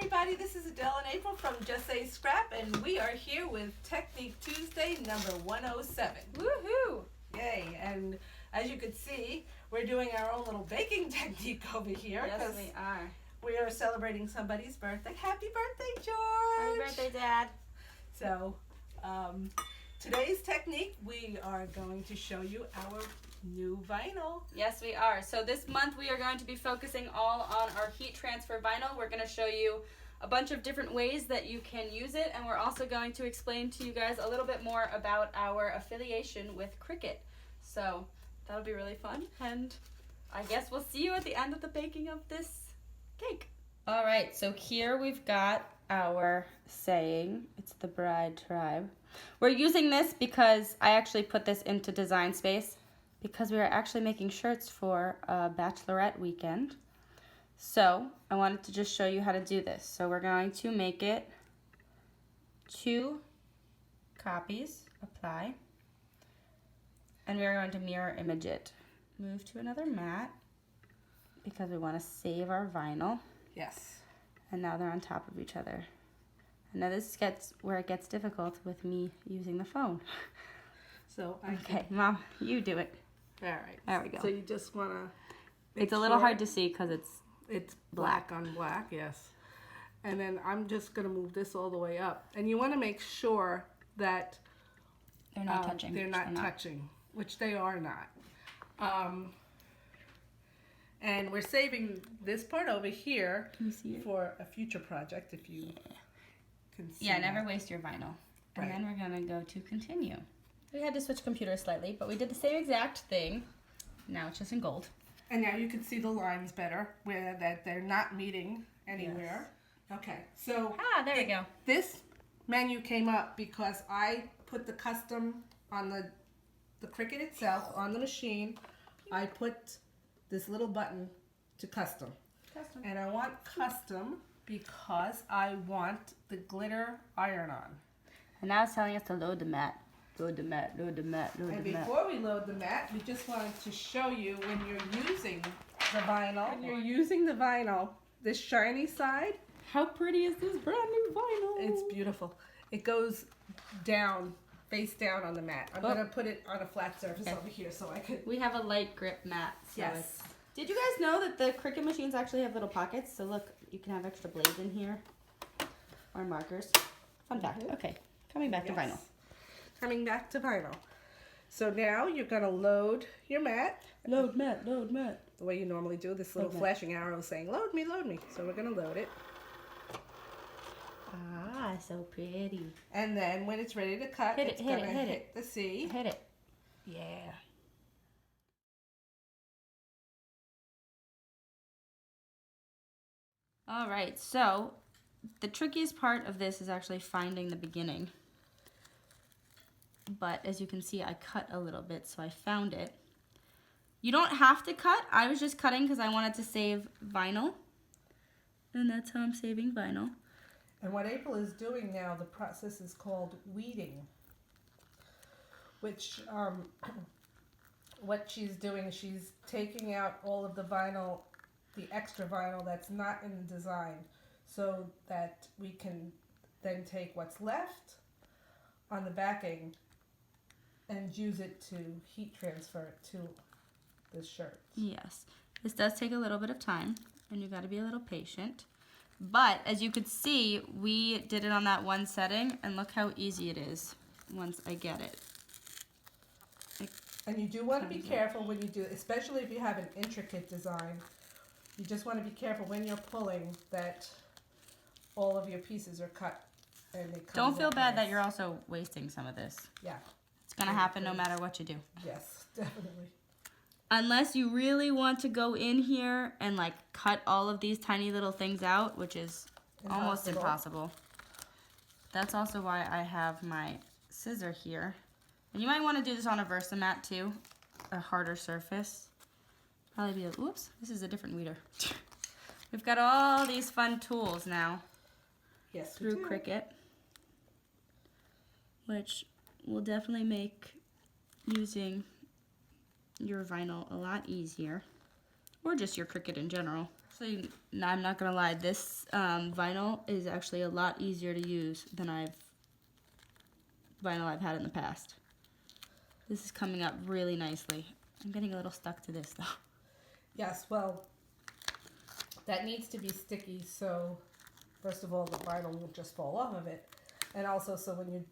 everybody, this is Adele and April from Just Say Scrap, and we are here with Technique Tuesday number 107. Woohoo! Yay, and as you can see, we're doing our own little baking technique over here. Yes, we are. We are celebrating somebody's birthday. Happy birthday, George! Happy birthday, Dad! So, today's technique, we are going to show you our new vinyl. Yes, we are. So this month we are going to be focusing all on our heat transfer vinyl. We're going to show you a bunch of different ways that you can use it, and we're also going to explain to you guys a little bit more about our affiliation with Cricut. So that'll be really fun, and I guess we'll see you at the end of the baking of this cake. All right, so here we've got our saying. It's the Bride Tribe. We're using this because I actually put this into Design Space because we are actually making shirts for a bachelorette weekend. So I wanted to just show you how to do this. So we're going to make it 2 copies, apply, and we are going to mirror image it. Move to another mat because we want to save our vinyl. Yes. And now they're on top of each other. And now this gets where it gets difficult with me using the phone. So okay, Mom, you do it. All right. There we go. So you just want to. It's a little hard to see because it's black on black, yes. And then I'm just going to move this all the way up. And you want to make sure that they're not touching. They're not touching, which they are not. And we're saving this part over here for a future project if you can see. Yeah, never waste your vinyl. And Right. then we're going to go to continue. We had to switch computers slightly, but we did the same exact thing. Now it's just in gold. And now you can see the lines better, where that they're not meeting anywhere. Yes. Okay, so there we go. This menu came up because I put the custom on the Cricut itself on the machine. I put this little button to custom. And I want custom because I want the glitter iron-on. And now it's telling us to load the mat. Load the mat, load the mat, load the mat. And before we load the mat, we just wanted to show you when you're using the vinyl, this shiny side. How pretty is this brand new vinyl? It's beautiful. It goes down, face down on the mat. I'm going to put it on a flat surface over here so I could. We have a light grip mat. So yes. Did you guys know that the Cricut machines actually have little pockets? So look, you can have extra blades in here or markers. Fun fact. Okay, coming back to vinyl. Coming back to vinyl. So now you're going to load your mat. Load mat, load mat. The way you normally do, this little flashing arrow saying, load me, load me. So we're going to load it. Ah, so pretty. And then when it's ready to cut, it's going to hit the C. Hit it. Yeah. All right, so the trickiest part of this is actually finding the beginning. But as you can see, I cut a little bit, so I found it. You don't have to cut. I was just cutting because I wanted to save vinyl. And that's how I'm saving vinyl. And what April is doing now, the process is called weeding. Which, what she's doing, she's taking out all of the vinyl, the extra vinyl that's not in the design, so that we can then take what's left on the backing and use it to heat transfer it to the shirt. Yes, this does take a little bit of time, and you got to be a little patient. But as you could see, we did it on that one setting, and look how easy it is once I get it. And you do want to be careful when you do it, especially if you have an intricate design. You just want to be careful when you're pulling that all of your pieces are cut and they come. Don't feel bad that you're also wasting some of this. Yeah. It's going to happen no matter what you do. Yes, definitely. Unless you really want to go in here and like cut all of these tiny little things out, which is almost impossible. That's also why I have my scissor here. And you might want to do this on a Versamat too, a harder surface. Probably be a, oops, this is a different weeder. We've got all these fun tools now. Yes, through Cricut, which will definitely make using your vinyl a lot easier, or just your Cricut in general. Actually, no, I'm not gonna lie. This vinyl is actually a lot easier to use than vinyl I've had in the past. This is coming up really nicely. I'm getting a little stuck to this though. Yes, well, that needs to be sticky, so first of all, the vinyl won't just fall off of it. And also, so when you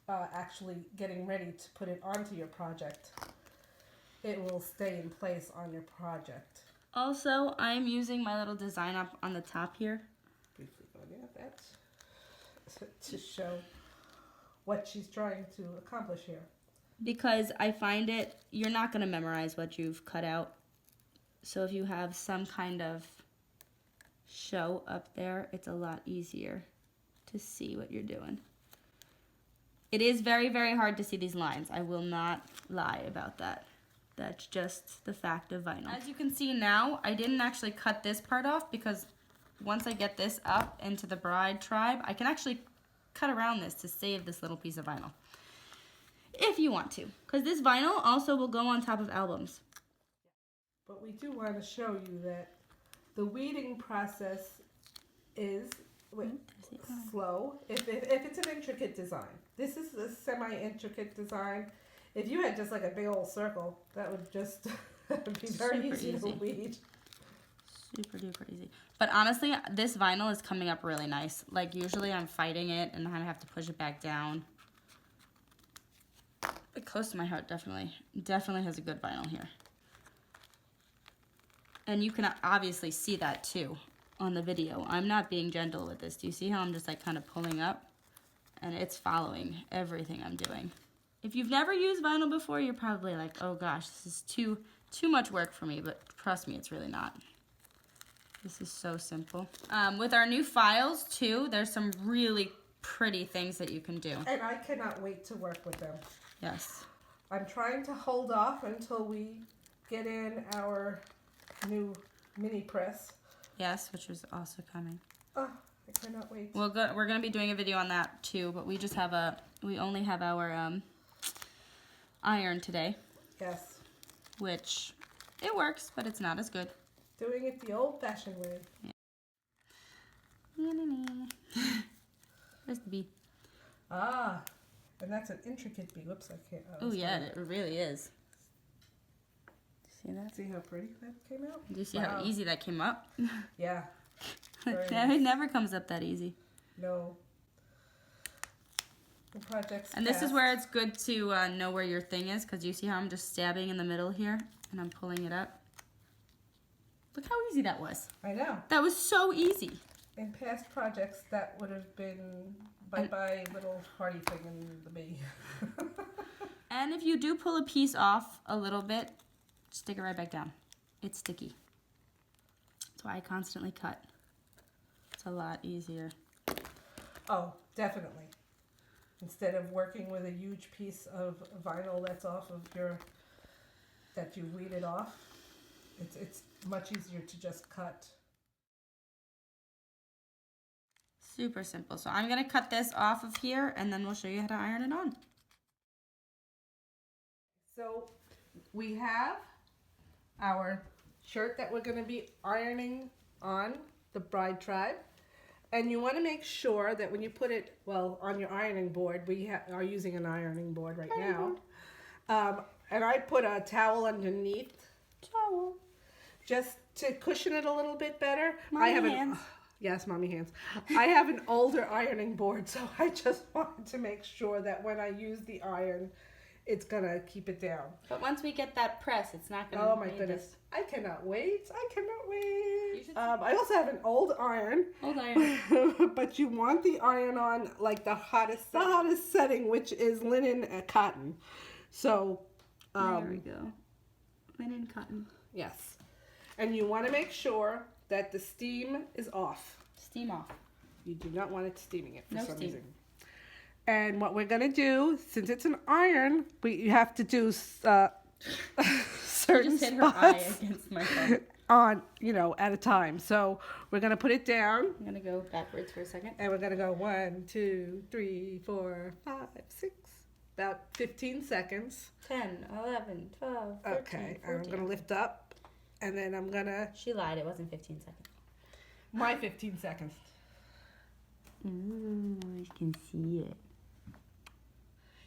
actually getting ready to put it onto your project, it will stay in place on your project. Also, I'm using my little design up on the top here. Briefly going at that to show what she's trying to accomplish here. Because I find you're not going to memorize what you've cut out. So if you have some kind of show up there, it's a lot easier to see what you're doing. It is very, very hard to see these lines. I will not lie about that. That's just the fact of vinyl. As you can see now, I didn't actually cut this part off because once I get this up into the bride tribe, I can actually cut around this to save this little piece of vinyl. If you want to, because this vinyl also will go on top of albums. But we do want to show you that the weeding process is slow if it's an intricate design. This is a semi-intricate design. If you had just like a big old circle, that would just be very easy to weed. Super duper easy. But honestly, this vinyl is coming up really nice. Like usually I'm fighting it and I have to push it back down. Close to my heart, definitely. Definitely has a good vinyl here. And you can obviously see that too on the video. I'm not being gentle with this. Do you see how I'm just like kind of pulling up? And it's following everything I'm doing. If you've never used vinyl before, you're probably like, oh gosh, this is too much work for me. But trust me, it's really not. This is so simple. With our new files too, there's some really pretty things that you can do. And I cannot wait to work with them. Yes. I'm trying to hold off until we get in our new mini press. Yes, which is also coming. Oh, I cannot wait. We're going to be doing a video on that too, but we only have our iron today. Yes. Which, it works, but it's not as good. Doing it the old-fashioned way. Yeah. Where's the bee? Ah, and that's an intricate bee. Whoops, I can't. Oh yeah, it really is. See that? See how pretty that came out? Do you see how easy that came up? Yeah. It never comes up that easy. No. The project's And this is where it's good to know where your thing is, because you see how I'm just stabbing in the middle here, and I'm pulling it up. Look how easy that was. I know. That was so easy. In past projects, that would have been bye-bye little hardy thing in the bee. And if you do pull a piece off a little bit, stick it right back down. It's sticky. That's why I constantly cut. It's a lot easier. Oh, definitely. Instead of working with a huge piece of vinyl that's off of that you weeded off, it's much easier to just cut. Super simple. So I'm going to cut this off of here, and then we'll show you how to iron it on. So we have our shirt that we're going to be ironing on the bride tribe. And you want to make sure that when you put it, on your ironing board, we are using an ironing board right now. And I put a towel underneath. Towel. Just to cushion it a little bit better. Mommy hands. Yes, mommy hands. I have an older ironing board, so I just wanted to make sure that when I use the iron, it's going to keep it down. But once we get that press, it's not going to... Oh my goodness. I cannot wait. I cannot wait. I also have an old iron. Old iron. But you want the iron on like the hottest setting, which is linen and cotton. So... there we go. Linen, cotton. Yes. And you want to make sure that the steam is off. Steam off. You do not want it steaming it for some steam. reason. And what we're going to do, since it's an iron, you have to do certain just hit her eye against my phone. On, at a time. So we're going to put it down. I'm going to go backwards for a second. And we're going to go 1, 2, 3, 4, 5, 6, about 15 seconds. 10, 11, 12, 13, Okay, 14. I'm going to lift up And then I'm gonna... She lied, it wasn't 15 seconds. My 15 seconds. Ooh, you can see it.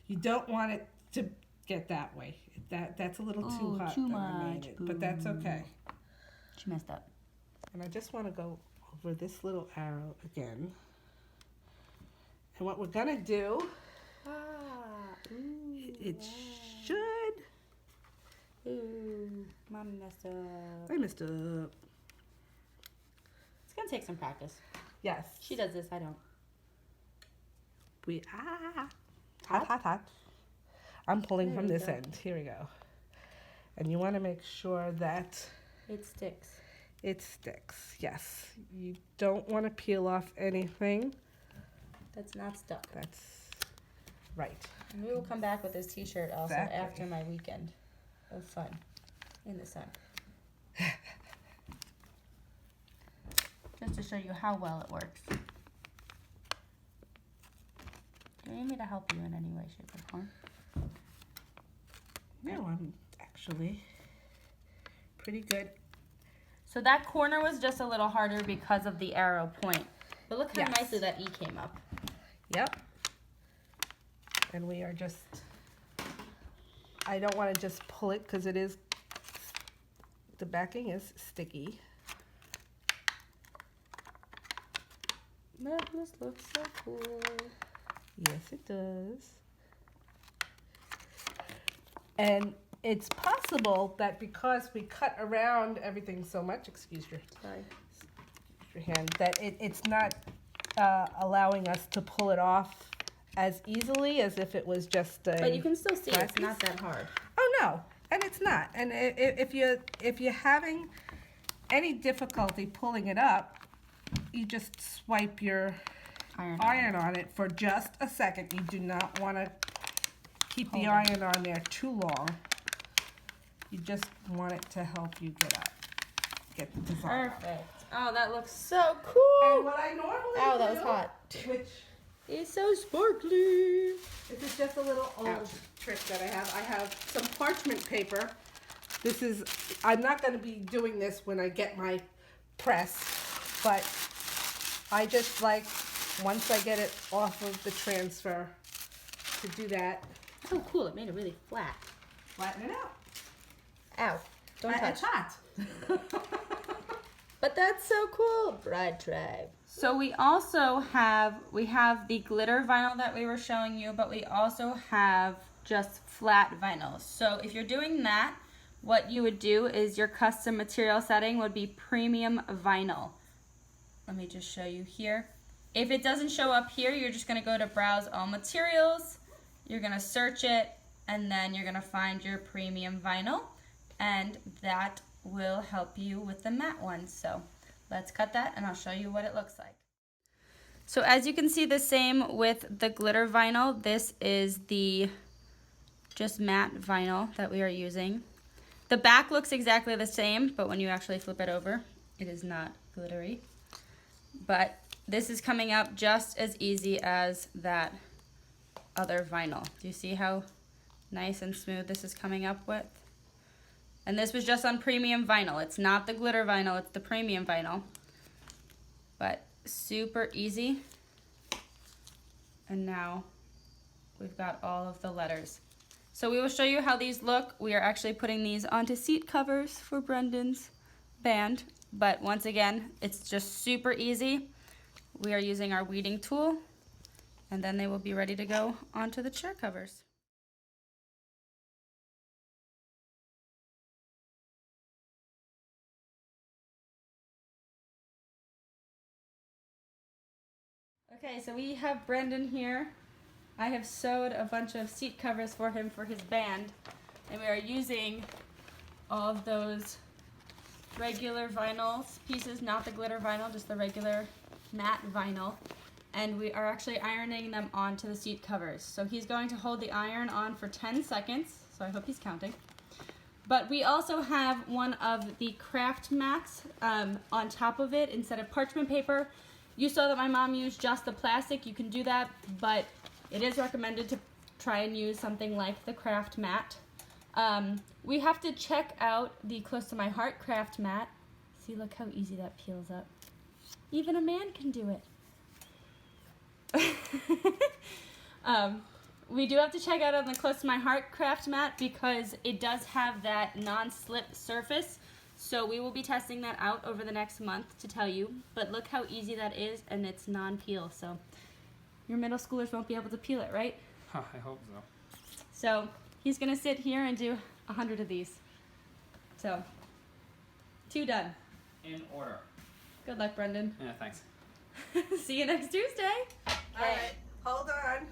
You don't want it to get that way. That's a little too hot. Too that I made much. it, but that's okay. She messed up. And I just want to go over this little arrow again. And what we're gonna do, it should... Ooh, Mommy messed up. I messed up. It's gonna take some practice. Yes. She does this, I don't. Hot. I'm pulling There from we this go. end. Here we go. And you want to make sure that It sticks. it sticks. Yes. You don't want to peel off anything. That's not stuck. That's right. And we will come back with this t-shirt also Exactly. after my weekend of fun in the sun. Just to show you how well it works. Do you need me to help you in any way, shape, or form? No, I'm actually pretty good. So that corner was just a little harder because of the arrow point. But look how Yes. nicely that E came up. Yep. And we are just, I don't want to just pull it because it is, the backing is sticky. That just looks so cool. Yes, it does. And it's possible that because we cut around everything so much, excuse your hand, that it's not allowing us to pull it off as easily as if it was just a... But you can still see flat it's not piece. that hard. Oh no, and it's not. And if you're having any difficulty pulling it up, you just swipe your iron on it for just a second. You do not want to keep the iron on there too long. You just want it to help you get the design. Perfect. Oh, that looks so cool. And what I normally Ow, do, that was hot. which It's so sparkly. this is just a little old Ouch. trick that I have some parchment paper. This is, I'm not going to be doing this when I get my press, but I just like, once I get it off of the transfer, to do that. Oh, cool. It made it really flat. Flatten it out. Ow. Don't touch. It's hot. But that's so cool, Bride Tribe. So we also have the glitter vinyl that we were showing you, but we also have just flat vinyl. So if you're doing that, what you would do is your custom material setting would be premium vinyl. Let me just show you here. If it doesn't show up here, you're just gonna go to browse all materials, you're gonna search it, and then you're gonna find your premium vinyl, and that will help you with the matte ones. So let's cut that and I'll show you what it looks like. So as you can see, the same with the glitter vinyl. This is the just matte vinyl that we are using. The back looks exactly the same, but when you actually flip it over, it is not glittery. But this is coming up just as easy as that other vinyl. Do you see how nice and smooth this is coming up with? And this was just on premium vinyl. It's not the glitter vinyl, it's the premium vinyl. But super easy. And now we've got all of the letters. So we will show you how these look. We are actually putting these onto seat covers for Brendan's band. But once again, it's just super easy. We are using our weeding tool, and then they will be ready to go onto the chair covers. Okay, so we have Brendan here. I have sewed a bunch of seat covers for him for his band, and we are using all of those regular vinyl pieces, not the glitter vinyl, just the regular matte vinyl, and we are actually ironing them onto the seat covers. So he's going to hold the iron on for 10 seconds, so I hope he's counting. But we also have one of the craft mats on top of it instead of parchment paper. You saw that my mom used just the plastic. You can do that, but it is recommended to try and use something like the craft mat. We have to check out the Close to My Heart craft mat. See, look how easy that peels up. Even a man can do it. We do have to check out on the Close to My Heart craft mat because it does have that non-slip surface. So we will be testing that out over the next month to tell you. But look how easy that is, and it's non-peel. So your middle schoolers won't be able to peel it, right? Huh, I hope so. So he's going to sit here and do 100 of these. So 2 done. In order. Good luck, Brendan. Yeah, thanks. See you next Tuesday. All right, hold on.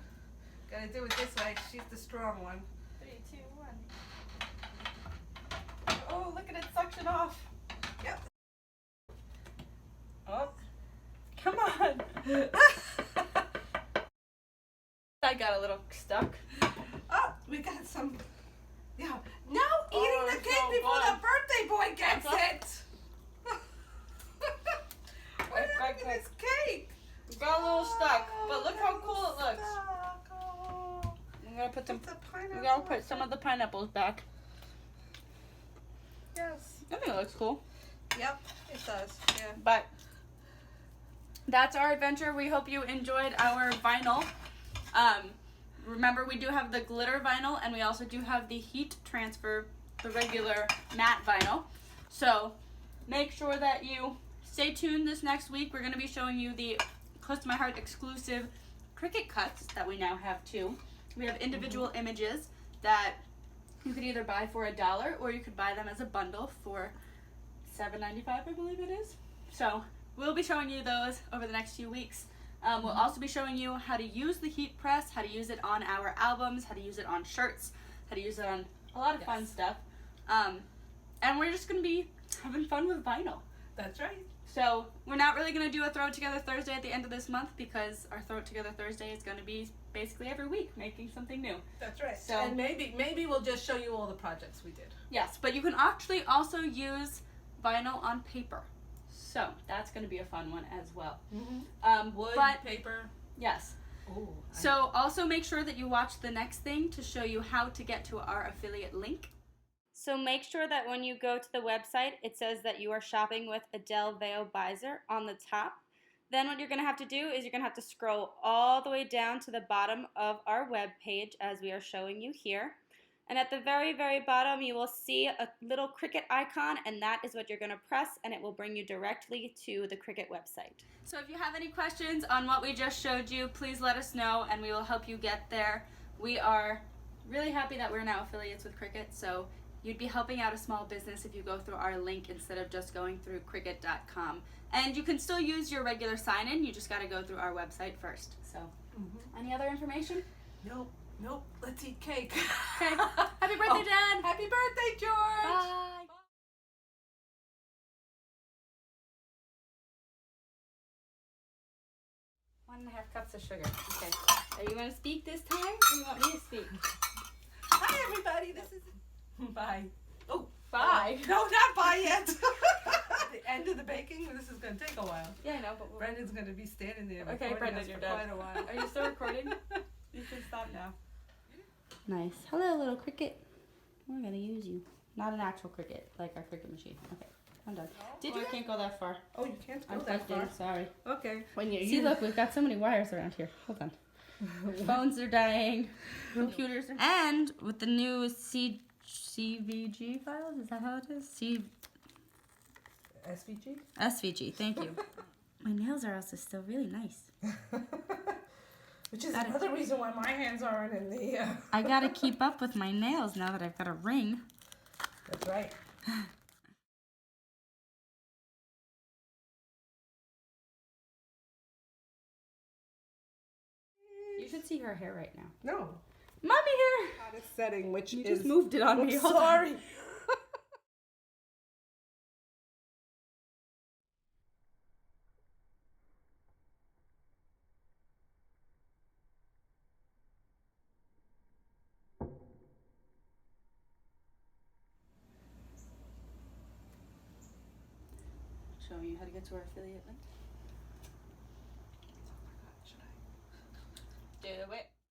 Gotta do it this way. She's the strong one. 3, 2, 1. Oh, look at it suction off. Yep. Oh, come on. I got a little stuck. Oh, we got some. Yeah. No eating the it's cake so before good. the birthday boy gets What's up? it. What happened to this cake? Got a little stuck, but look how cool it looks. Stuck. Oh. I'm gonna put some. Put the We pineapple. gotta put some of the pineapples back. Yes. I think it looks cool. Yep, it does. Yeah. But that's our adventure. We hope you enjoyed our vinyl. Remember, we do have the glitter vinyl, and we also do have the heat transfer, the regular matte vinyl. So make sure that you stay tuned this next week. We're going to be showing you the Close to My Heart exclusive Cricut cuts that we now have too. We have individual images that you could either buy for $1 or you could buy them as a bundle for $7.95, I believe it is. So we'll be showing you those over the next few weeks. We'll also be showing you how to use the heat press, how to use it on our albums, how to use it on shirts, how to use it on a lot of fun stuff. And we're just going to be having fun with vinyl. That's right. So we're not really going to do a Throw It Together Thursday at the end of this month because our Throw It Together Thursday is going to be basically every week making something new. That's right. So- And maybe we'll just show you all the projects we did. Yes, but you can actually also use vinyl on paper. So that's going to be a fun one as well. Wood, But- paper. Yes. Ooh. So also make sure that you watch the next thing to show you how to get to our affiliate link. So make sure that when you go to the website, it says that you are shopping with Adele Veo Beiser on the top. Then what you're going to have to do is you're going to have to scroll all the way down to the bottom of our web page as we are showing you here. And at the very, very bottom, you will see a little Cricut icon, and that is what you're going to press, and it will bring you directly to the Cricut website. So if you have any questions on what we just showed you, please let us know, and we will help you get there. We are really happy that we're now affiliates with Cricut, so you'd be helping out a small business if you go through our link instead of just going through Cricut.com. And you can still use your regular sign-in, you just got to go through our website first. So, any other information? Nope. Let's eat cake. Okay. Happy birthday, Dad! Happy birthday, George! Bye! 1.5 cups of sugar. Okay. Are you going to speak this time, or you want me to speak? Hi, everybody. This is. Bye. Oh, Bye. No, not bye yet. At the end of the baking, this is going to take a while. Yeah, I know, but we'll... Brendan's going to be standing there. Okay, recording Brendan, us you're for done. quite a while. Are you still recording? You can stop now. Nice. Hello, little Cricut. We're going to use you. Not an actual Cricut, like our Cricut machine. Okay, I'm done. Did Oh, you? I can't go that far. Oh, you can't go I'm that plugged in, far. sorry. Okay. When you See, look, we've got so many wires around here. Hold on. Phones are dying. Computers are... And with the new CVG files, is that how it is? SVG? SVG, thank you. My nails are also still really nice. Which is another reason why my hands aren't in the... I gotta keep up with my nails now that I've got a ring. That's right. You should see her hair right now. No. Mommy hair! Hottest setting, which You is... just moved it on me. I'm Hold on. sorry. Showing you how to get to our affiliate link. Do it.